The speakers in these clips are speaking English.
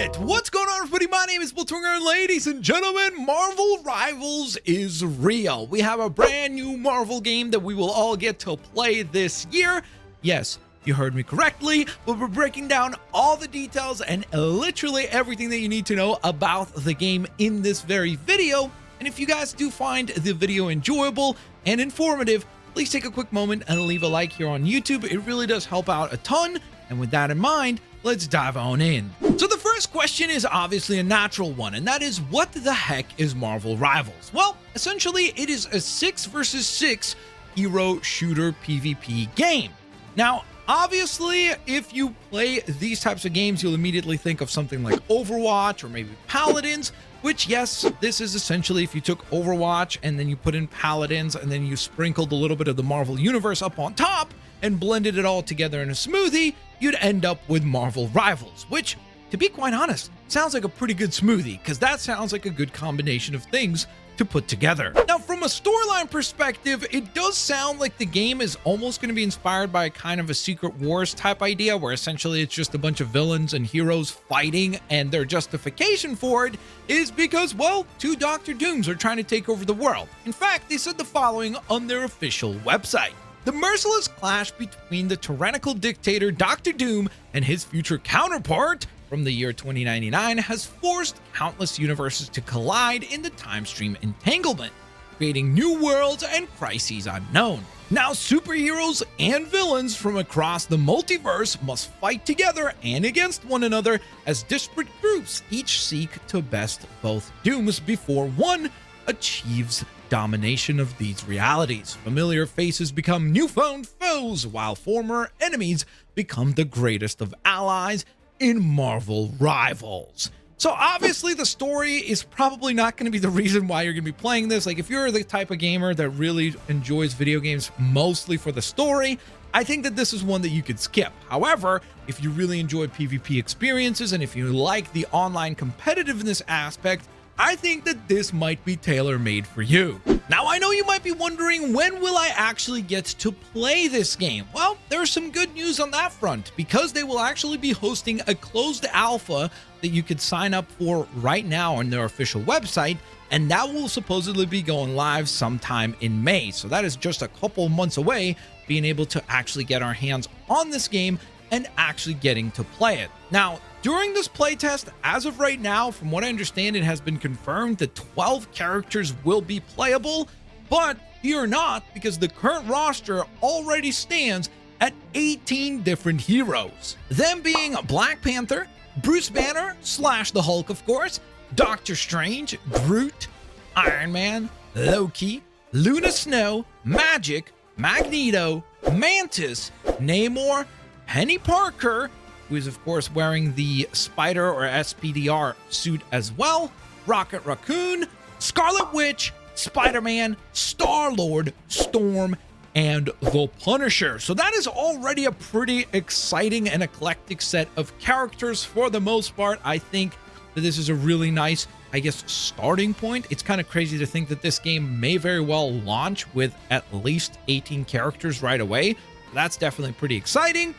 it? What's going on, everybody? My name is Blitzwinger, and ladies and gentlemen, Marvel Rivals is real. We have a brand new Marvel game that we will all get to play this year. Yes, you heard me correctly, but we're breaking down all the details and literally everything that you need to know about the game in this very video. And if you guys do find the video enjoyable and informative, please take a quick moment and leave a like here on YouTube. It really does help out a ton. And with that in mind, let's dive on in. So the first question is obviously a natural one, and that is, what the heck is Marvel Rivals? Well, essentially it is a 6 versus 6 hero shooter PvP game. Now, obviously, if you play these types of games, you'll immediately think of something like Overwatch or maybe Paladins, which, yes, this is essentially if you took Overwatch and then you put in Paladins and then you sprinkled a little bit of the Marvel Universe up on top and blended it all together in a smoothie, you'd end up with Marvel Rivals, which, to be quite honest, sounds like a pretty good smoothie, because that sounds like a good combination of things to put together. Now, from a storyline perspective, it does sound like the game is almost going to be inspired by kind of a Secret Wars type idea, where essentially it's just a bunch of villains and heroes fighting, and their justification for it is because, well, two Dr. Dooms are trying to take over the world. In fact, they said the following on their official website. The merciless clash between the tyrannical dictator Dr. Doom and his future counterpart from the year 2099 has forced countless universes to collide in the time stream entanglement, creating new worlds and crises unknown. Now, superheroes and villains from across the multiverse must fight together and against one another as disparate groups each seek to best both Dooms before one achieves domination of these realities. Familiar faces become newfound foes, while former enemies become the greatest of allies in Marvel Rivals. So obviously the story is probably not going to be the reason why you're going to be playing this. Like, if you're the type of gamer that really enjoys video games mostly for the story, I think that this is one that you could skip. However, if you really enjoy PvP experiences and if you like the online competitiveness aspect, I think that this might be tailor-made for you. Now, I know you might be wondering, when will I actually get to play this game? Well, there's some good news on that front, because they will actually be hosting a closed alpha that you could sign up for right now on their official website, and that will supposedly be going live sometime in May. So that is just a couple months away, being able to actually get our hands on this game and actually getting to play it. Now, during this playtest, as of right now, from what I understand, it has been confirmed that 12 characters will be playable, but fear not, because the current roster already stands at 18 different heroes. Them being Black Panther, Bruce Banner / the Hulk, of course, Doctor Strange, Groot, Iron Man, Loki, Luna Snow, Magic, Magneto, Mantis, Namor, Penny Parker, who is of course wearing the Spider or SPDR suit as well, Rocket Raccoon, Scarlet Witch, SpiderMan, Star-Lord, Storm, and the Punisher. So that is already a pretty exciting and eclectic set of characters for the most part. I think that this is a really nice, I guess, starting point. It's kind of crazy to think that this game may very well launch with at least 18 characters right away. That's definitely pretty exciting.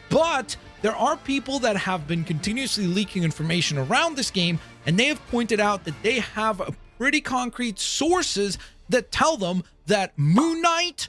But there are people that have been continuously leaking information around this game, and they have pointed out that they have pretty concrete sources that tell them that Moon Knight,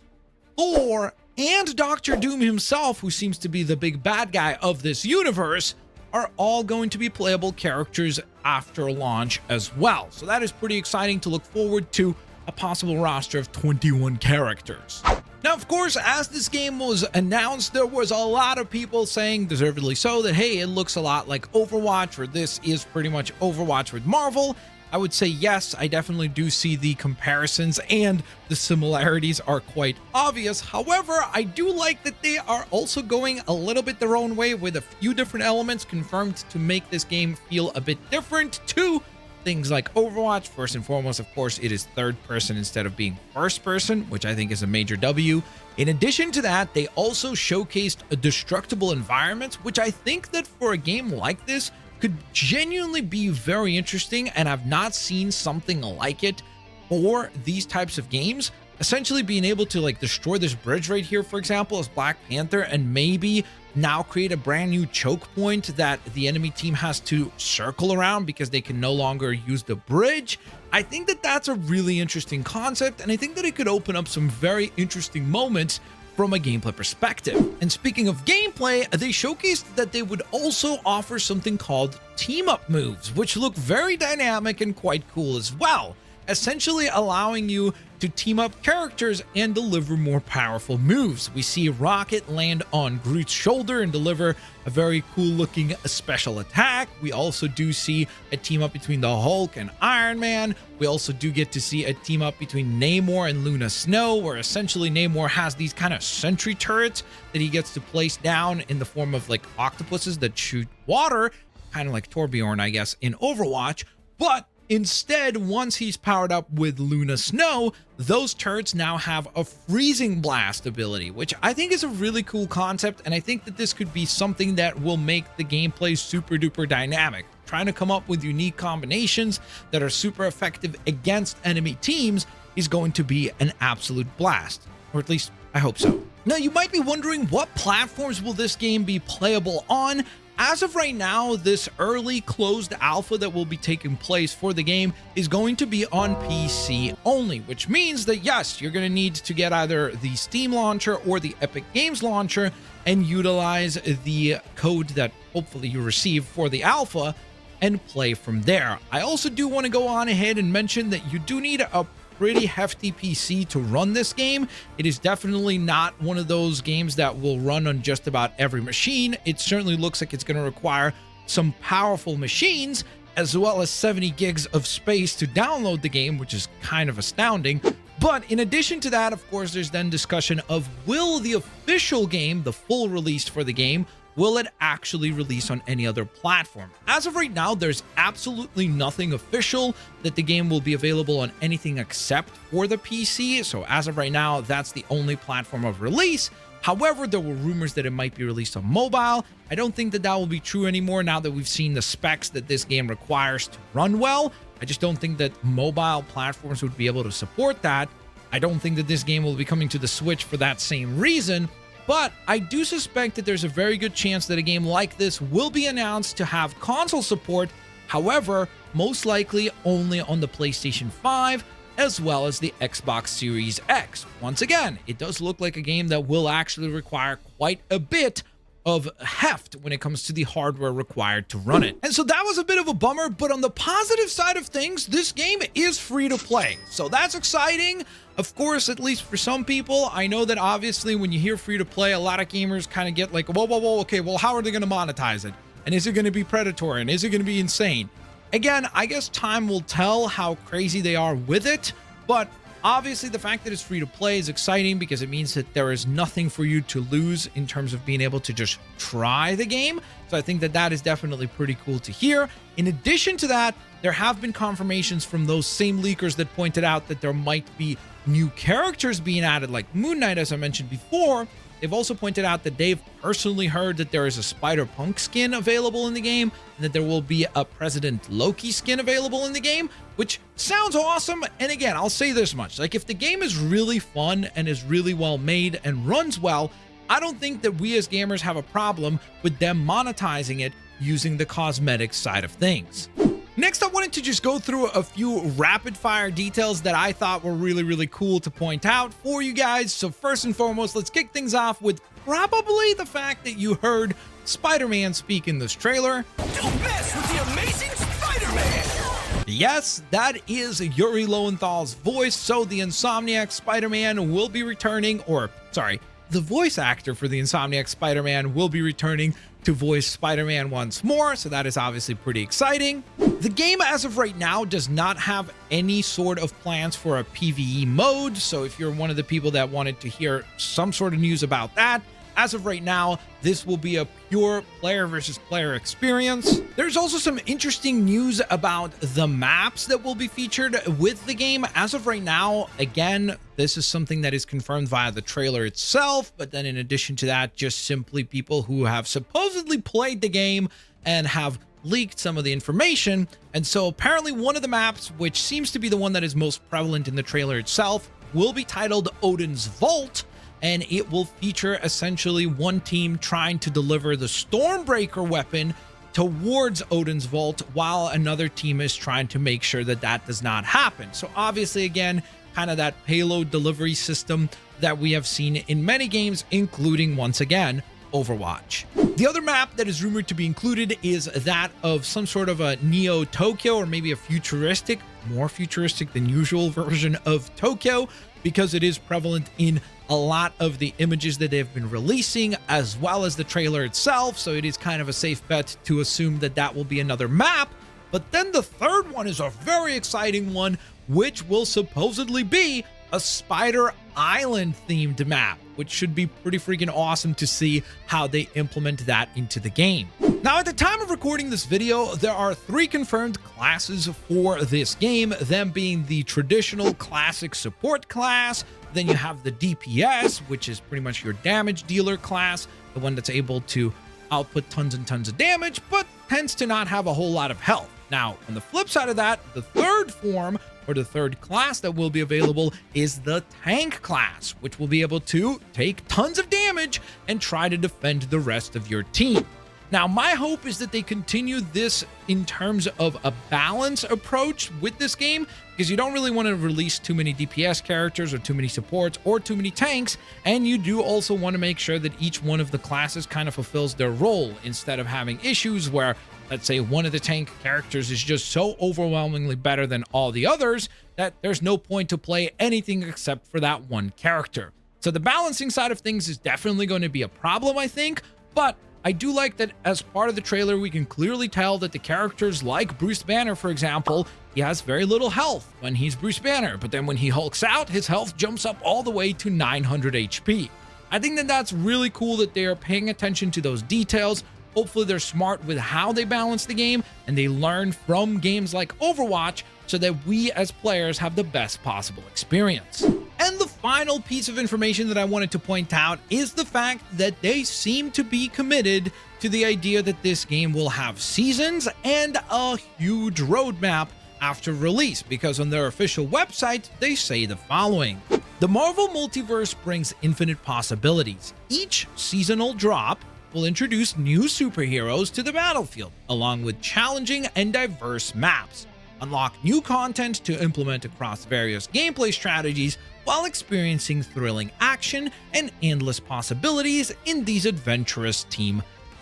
Thor, and Dr. Doom himself, who seems to be the big bad guy of this universe, are all going to be playable characters after launch as well. So that is pretty exciting to look forward to, a possible roster of 21 characters. Now, of course, as this game was announced, there was a lot of people saying, deservedly so, that, hey, it looks a lot like Overwatch, or this is pretty much Overwatch with Marvel. I would say yes, I definitely do see the comparisons, and the similarities are quite obvious. However, I do like that they are also going a little bit their own way, with a few different elements confirmed to make this game feel a bit different to things like Overwatch. First and foremost, of course, it is third person instead of being first person, which I think is a major W. In addition to that, they also showcased a destructible environment, which I think that for a game like this could genuinely be very interesting, and I've not seen something like it for these types of games. essentially being able to like destroy this bridge right here, for example, as Black Panther, and maybe now create a brand new choke point that the enemy team has to circle around because they can no longer use the bridge. I think that that's a really interesting concept, and I think that it could open up some very interesting moments from a gameplay perspective. And speaking of gameplay, they showcased that they would also offer something called team-up moves, which look very dynamic and quite cool as well, essentially allowing you to team up characters and deliver more powerful moves. We see Rocket land on Groot's shoulder and deliver a very cool looking special attack. We also do see a team up between the Hulk and Iron Man. We also do get to see a team up between Namor and Luna Snow, where essentially Namor has these kind of sentry turrets that he gets to place down in the form of like octopuses that shoot water, kind of like Torbjorn, I guess, in Overwatch. But instead, once he's powered up with Luna Snow, those turrets now have a freezing blast ability, which I think is a really cool concept, and I think that this could be something that will make the gameplay super duper dynamic. Trying to come up with unique combinations that are super effective against enemy teams is going to be an absolute blast, or at least I hope so. Now, you might be wondering, what platforms will this game be playable on? As of right now, this early closed alpha that will be taking place for the game is going to be on PC only, which means that yes, you're going to need to get either the Steam launcher or the Epic Games launcher and utilize the code that hopefully you receive for the alpha and play from there. I also do want to go on ahead and mention that you do need a pretty hefty PC to run this game. It is definitely not one of those games that will run on just about every machine. It certainly looks like it's going to require some powerful machines, as well as 70 gigs of space to download the game, which is kind of astounding. But in addition to that, of course, there's then discussion of, will the official game, the full release for the game, will it actually release on any other platform? As of right now, there's absolutely nothing official that the game will be available on anything except for the PC. So as of right now, that's the only platform of release. However, there were rumors that it might be released on mobile. I don't think that that will be true anymore now that we've seen the specs that this game requires to run well. I just don't think that mobile platforms would be able to support that. I don't think that this game will be coming to the Switch for that same reason. But I do suspect that there's a very good chance that a game like this will be announced to have console support. However, most likely only on the PlayStation 5 as well as the Xbox Series X. Once again, it does look like a game that will actually require quite a bit of heft when it comes to the hardware required to run it. And so that was a bit of a bummer, but on the positive side of things, this game is free to play. So that's exciting. Of course, at least for some people. I know that obviously when you hear free to play, a lot of gamers kind of get like, whoa, okay, well, how are they going to monetize it? And is it going to be predatory? And is it going to be insane? Again, I guess time will tell how crazy they are with it, but obviously, the fact that it's free to play is exciting because it means that there is nothing for you to lose in terms of being able to just try the game. So I think that that is definitely pretty cool to hear. In addition to that, there have been confirmations from those same leakers that pointed out that there might be new characters being added, like Moon Knight, as I mentioned before. They've also pointed out that they've personally heard that there is a Spider-Punk skin available in the game, and that there will be a President Loki skin available in the game, which sounds awesome. And again, I'll say this much, like if the game is really fun and is really well made and runs well, I don't think that we as gamers have a problem with them monetizing it using the cosmetic side of things. Next, I wanted to just go through a few rapid fire details that I thought were really cool to point out for you guys. So first and foremost, let's kick things off with probably the fact that you heard Spider-Man speak in this trailer. Don't mess with the amazing Spider-Man! Yes, that is Yuri Lowenthal's voice. So the Insomniac Spider-Man will be returning, or sorry, the voice actor for the Insomniac Spider-Man will be returning to voice Spider-Man once more, so that is obviously pretty exciting. The game as of right now does not have any sort of plans for a PvE mode, so if you're one of the people that wanted to hear some sort of news about that, as of right now, this will be a pure player versus player experience. There's also some interesting news about the maps that will be featured with the game. As of right now, again, this is something that is confirmed via the trailer itself, but then in addition to that, just simply people who have supposedly played the game and have leaked some of the information. And so apparently one of the maps, which seems to be the one that is most prevalent in the trailer itself, will be titled Odin's Vault, and it will feature essentially one team trying to deliver the Stormbreaker weapon towards Odin's Vault, while another team is trying to make sure that that does not happen. So obviously, again, kind of that payload delivery system that we have seen in many games, including, once again, Overwatch. The other map that is rumored to be included is that of some sort of a Neo Tokyo, or maybe a futuristic, more futuristic than usual version of Tokyo, because it is prevalent in a lot of the images that they've been releasing, as well as the trailer itself. So it is kind of a safe bet to assume that that will be another map. But then the third one is a very exciting one, which will supposedly be a Spider Island themed map, which should be pretty freaking awesome to see how they implement that into the game. Now, at the time of recording this video, there are 3 confirmed classes for this game, them being the traditional classic support class. Then you have the DPS, which is pretty much your damage dealer class, the one that's able to output tons and tons of damage, but tends to not have a whole lot of health. Now, on the flip side of that, the third form, or the third class that will be available, is the tank class, which will be able to take tons of damage and try to defend the rest of your team. Now, my hope is that they continue this in terms of a balance approach with this game, because you don't really want to release too many DPS characters or too many supports or too many tanks, and you do also want to make sure that each one of the classes kind of fulfills their role, instead of having issues where, let's say, one of the tank characters is just so overwhelmingly better than all the others that there's no point to play anything except for that one character. So the balancing side of things is definitely going to be a problem, I think, but I do like that as part of the trailer, we can clearly tell that the characters like Bruce Banner, for example, he has very little health when he's Bruce Banner, but then when he hulks out, his health jumps up all the way to 900 HP. I think that that's really cool that they are paying attention to those details. Hopefully they're smart with how they balance the game, and they learn from games like Overwatch so that we as players have the best possible experience. And the final piece of information that I wanted to point out is the fact that they seem to be committed to the idea that this game will have seasons and a huge roadmap after release, because on their official website, they say the following. The Marvel Multiverse brings infinite possibilities. Each seasonal drop will introduce new superheroes to the battlefield, along with challenging and diverse maps, unlock new content to implement across various gameplay strategies, while experiencing thrilling action and endless possibilities in these adventurous team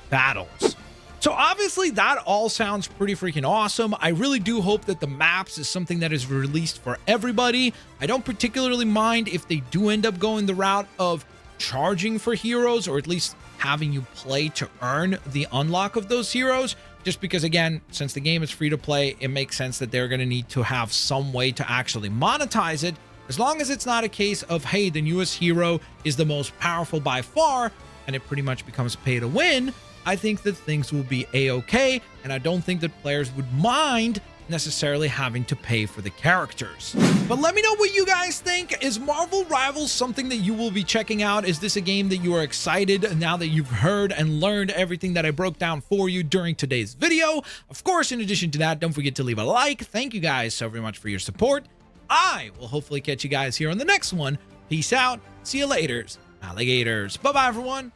battles. So obviously that all sounds pretty freaking awesome. I really do hope that the maps is something that is released for everybody. I don't particularly mind if they do end up going the route of charging for heroes, or at least having you play to earn the unlock of those heroes, just because, again, since the game is free to play, it makes sense that they're going to need to have some way to actually monetize it, as long as it's not a case of, hey, the newest hero is the most powerful by far, and it pretty much becomes pay to win. I think that things will be a-okay, and I don't think that players would mind necessarily having to pay for the characters. But let me know what you guys think. Is Marvel Rivals something that you will be checking out? Is this a game that you are excited now that you've heard and learned everything that I broke down for you during today's video? Of course, in addition to that, don't forget to leave a like. Thank you guys so very much for your support. I will hopefully catch you guys here on the next one. Peace out. See you later, alligators. Bye-bye, everyone.